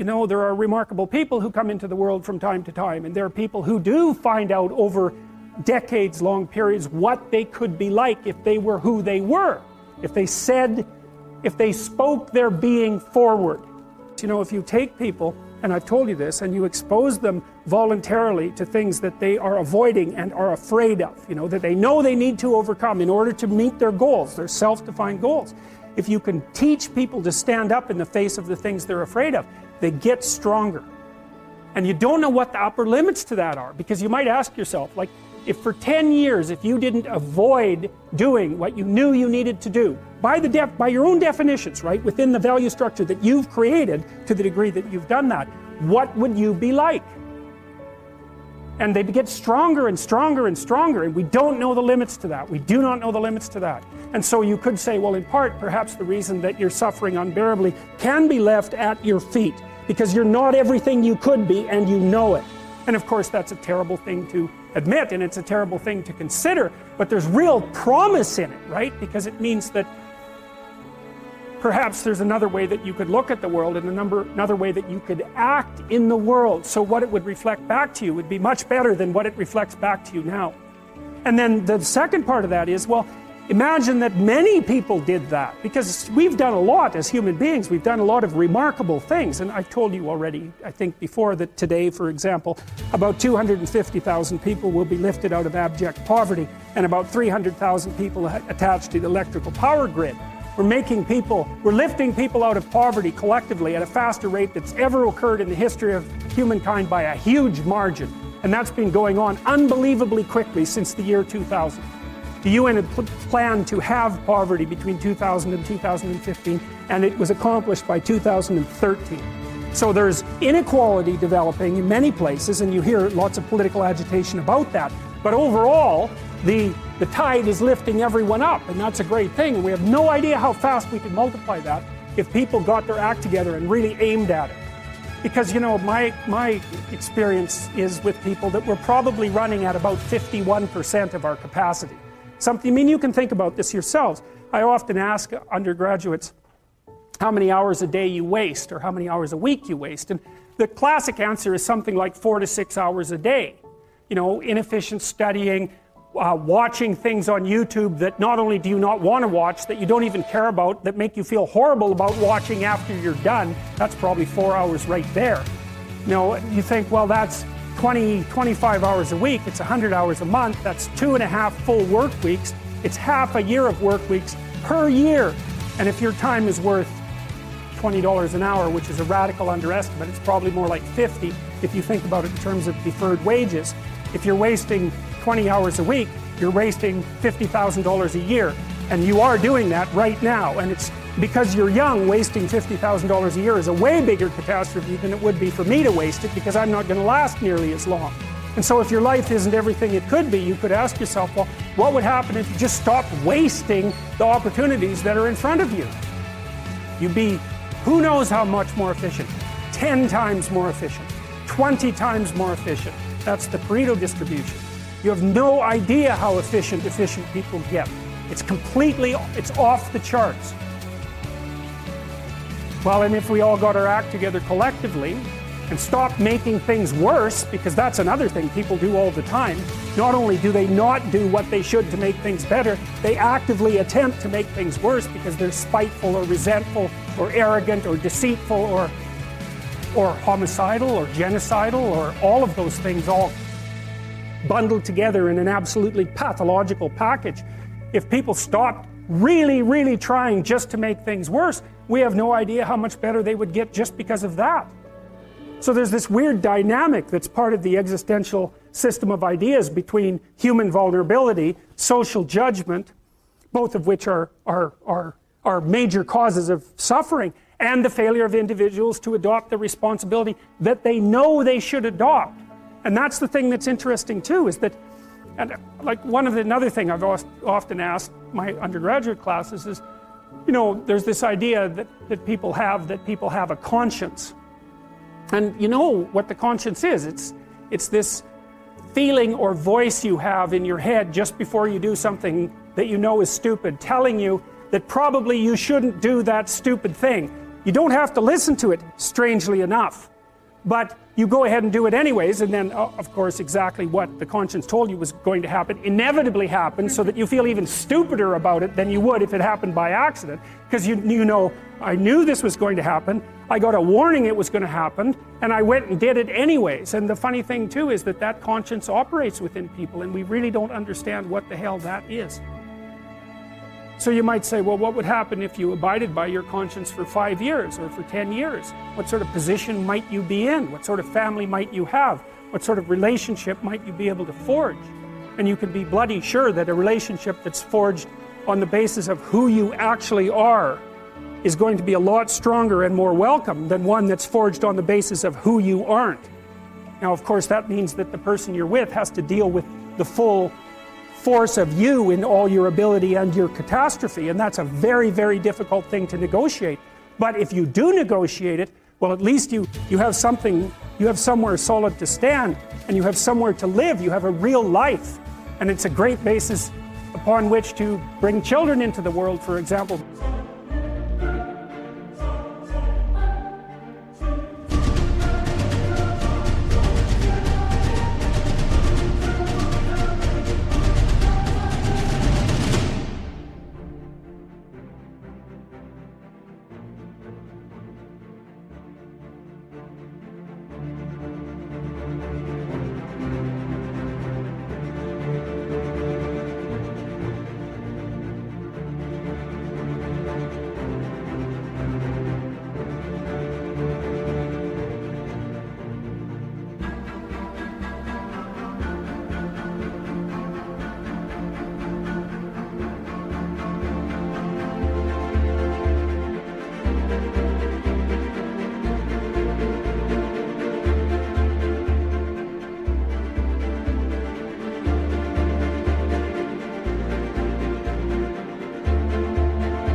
you know, there are remarkable people who come into the world from time to time, and there are people who do find out over decades long periods what they could be like if they were who they were, if they spoke their being forward. You know, if you take people, and I've told you this, and you expose them voluntarily to things that they are avoiding and are afraid of, you know, that they know they need to overcome in order to meet their goals, their self-defined goals. If you can teach people to stand up in the face of the things they're afraid of, they get stronger. And you don't know what the upper limits to that are, because you might ask yourself, like, if for 10 years, if you didn't avoid doing what you knew you needed to do, by your own definitions, right, within the value structure that you've created, to the degree that you've done that, what would you be like? And they get stronger and stronger and stronger, and we don't know the limits to that. We do not know the limits to that. And so you could say, well, in part, perhaps the reason that you're suffering unbearably can be left at your feet, because you're not everything you could be, and you know it. And of course, that's a terrible thing to admit, and it's a terrible thing to consider, but there's real promise in it, right? Because it means that perhaps there's another way that you could look at the world, and another way that you could act in the world, so what it would reflect back to you would be much better than what it reflects back to you now. And then the second part of that is, well, imagine that many people did that, because we've done a lot as human beings. We've done a lot of remarkable things, and I've told you already, I think before, that today, for example, about 250,000 people will be lifted out of abject poverty, and about 300,000 people attached to the electrical power grid. We're lifting people out of poverty collectively at a faster rate that's ever occurred in the history of humankind by a huge margin, and that's been going on unbelievably quickly since the year 2000. The UN had planned to have poverty between 2000 and 2015, and it was accomplished by 2013. So there's inequality developing in many places, and you hear lots of political agitation about that. But overall, the tide is lifting everyone up, and that's a great thing. And we have no idea how fast we can multiply that if people got their act together and really aimed at it. Because, you know, my experience is with people that we're probably running at about 51% of our capacity. I mean, you can think about this yourselves. I often ask undergraduates how many hours a day you waste, or how many hours a week you waste. And the classic answer is something like 4 to 6 hours a day. You know, inefficient studying, watching things on YouTube that not only do you not want to watch, that you don't even care about, that make you feel horrible about watching after you're done. That's probably 4 hours right there. You know, you think, well, that's 25 hours a week, it's 100 hours a month, that's 2.5 full work weeks, it's half a year of work weeks per year. And if your time is worth $20 an hour, which is a radical underestimate, it's probably more like 50 if you think about it in terms of deferred wages. If you're wasting 20 hours a week, you're wasting $50,000 a year. And you are doing that right now. And it's because you're young, wasting $50,000 a year is a way bigger catastrophe than it would be for me to waste it, because I'm not going to last nearly as long. And so if your life isn't everything it could be, you could ask yourself, well, what would happen if you just stopped wasting the opportunities that are in front of you? You'd be, who knows how much more efficient? 10 times more efficient, 20 times more efficient. That's the Pareto distribution. You have no idea how efficient people get. It's off the charts. Well, and if we all got our act together collectively and stopped making things worse, because that's another thing people do all the time. Not only do they not do what they should to make things better, they actively attempt to make things worse because they're spiteful or resentful or arrogant or deceitful or homicidal or genocidal, or all of those things all bundled together in an absolutely pathological package. If people stopped really, really trying just to make things worse, we have no idea how much better they would get just because of that. So there's this weird dynamic that's part of the existential system of ideas between human vulnerability, social judgment, both of which are major causes of suffering, and the failure of individuals to adopt the responsibility that they know they should adopt. And that's the thing that's interesting too, is that, and like another thing I've often asked my undergraduate classes is, you know, there's this idea that people have a conscience. And you know what the conscience is. It's this feeling or voice you have in your head just before you do something that you know is stupid, telling you that probably you shouldn't do that stupid thing. You don't have to listen to it, strangely enough. But you go ahead and do it anyways, and then, of course, exactly what the conscience told you was going to happen inevitably happens, so that you feel even stupider about it than you would if it happened by accident. Because you know, I knew this was going to happen, I got a warning it was going to happen, and I went and did it anyways. And the funny thing too is that conscience operates within people, and we really don't understand what the hell that is. So you might say, well, what would happen if you abided by your conscience for 5 years or for 10 years? What sort of position might you be in? What sort of family might you have? What sort of relationship might you be able to forge? And you can be bloody sure that a relationship that's forged on the basis of who you actually are is going to be a lot stronger and more welcome than one that's forged on the basis of who you aren't. Now, of course, that means that the person you're with has to deal with the full force of you in all your ability and your catastrophe, and that's a very, very difficult thing to negotiate. But if you do negotiate it, well, at least you have something, you have somewhere solid to stand, and you have somewhere to live, you have a real life, and it's a great basis upon which to bring children into the world, for example.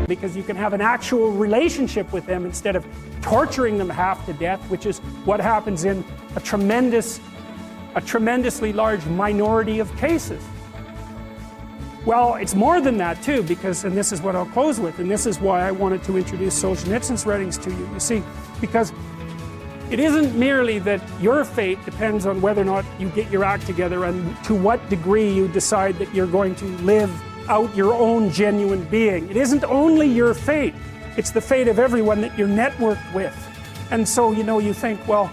Because you can have an actual relationship with them instead of torturing them half to death, which is what happens in a tremendously large minority of cases. Well, it's more than that too, because, and this is what I'll close with, and this is why I wanted to introduce Solzhenitsyn's writings to you. You see, because it isn't merely that your fate depends on whether or not you get your act together and to what degree you decide that you're going to live out your own genuine being. It isn't only your fate, it's the fate of everyone that you're networked with. And so, you know, you think, well,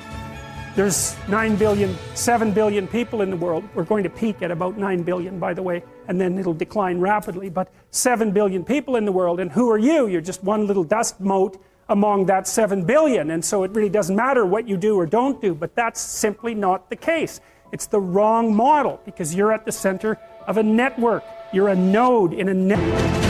there's 9 billion, 7 billion people in the world. We're going to peak at about 9 billion, by the way, and then it'll decline rapidly, but 7 billion people in the world, and who are you? You're just one little dust mote among that 7 billion, and so it really doesn't matter what you do or don't do, but that's simply not the case. It's the wrong model, because you're at the center of a network. You're a node in a network.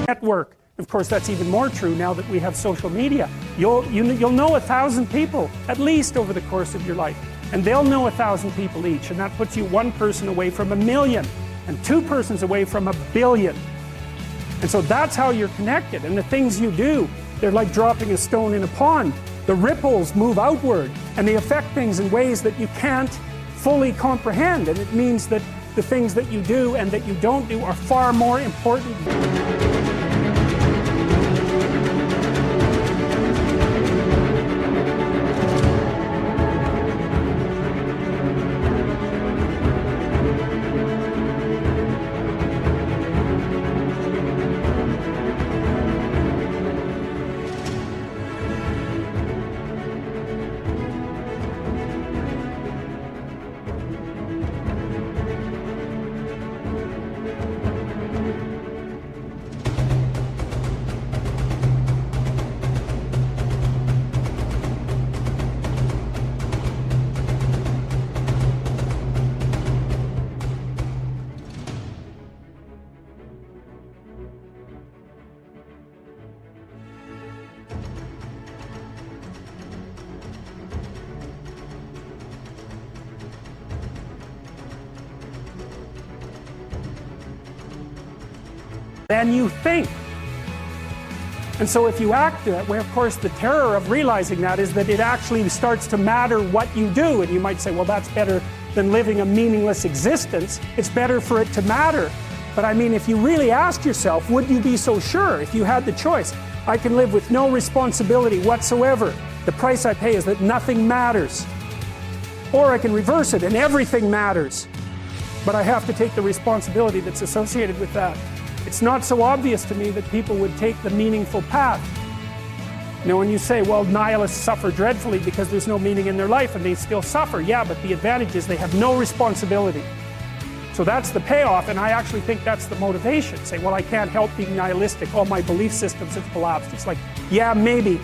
Network. Of course, that's even more true now that we have social media. You'll know 1,000 people at least over the course of your life, and they'll know 1,000 people each, and that puts you one person away from 1 million, and 2 persons away from 1 billion. And so that's how you're connected. And the things you do, they're like dropping a stone in a pond. The ripples move outward, and they affect things in ways that you can't fully comprehend. And it means that the things that you do and that you don't do are far more important. than you think. And so if you act that way, of course, the terror of realizing that is that it actually starts to matter what you do. And you might say, well, that's better than living a meaningless existence. It's better for it to matter. But I mean, if you really ask yourself, would you be so sure if you had the choice? I can live with no responsibility whatsoever. The price I pay is that nothing matters. Or I can reverse it and everything matters. But I have to take the responsibility that's associated with that. It's not so obvious to me that people would take the meaningful path. You know, when you say, well, nihilists suffer dreadfully because there's no meaning in their life and they still suffer. Yeah, but the advantage is they have no responsibility. So that's the payoff, and I actually think that's the motivation. Say, well, I can't help being nihilistic. All my belief systems have collapsed. It's like, yeah, maybe.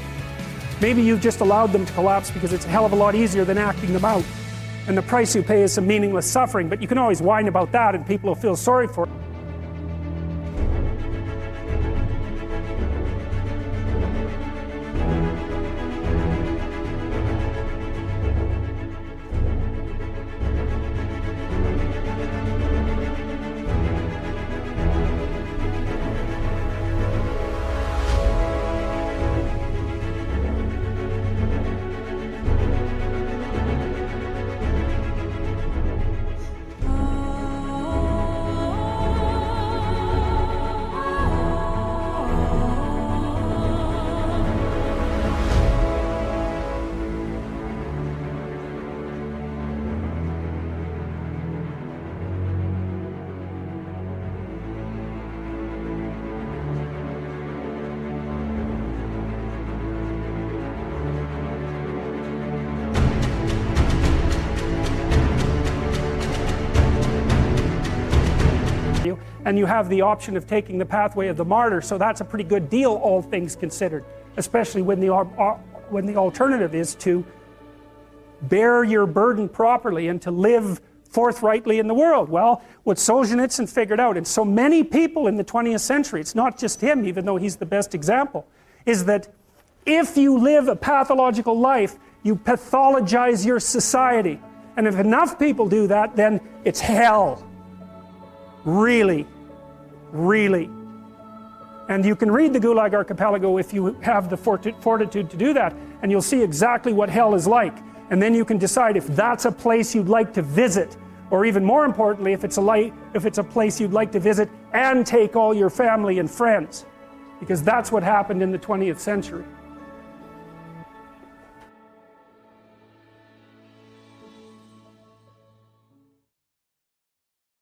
Maybe you've just allowed them to collapse because it's a hell of a lot easier than acting them out. And the price you pay is some meaningless suffering, but you can always whine about that and people will feel sorry for it. And you have the option of taking the pathway of the martyr, so that's a pretty good deal, all things considered, especially when the alternative is to bear your burden properly and to live forthrightly in the world. Well, what Solzhenitsyn figured out, and so many people in the 20th century, it's not just him, even though he's the best example, is that if you live a pathological life, you pathologize your society. And if enough people do that, then it's hell. Really. Really. And you can read the Gulag Archipelago if you have the fortitude to do that, and you'll see exactly what hell is like. And then you can decide if that's a place you'd like to visit, or even more importantly, if it's a place you'd like to visit and take all your family and friends. Because that's what happened in the 20th century.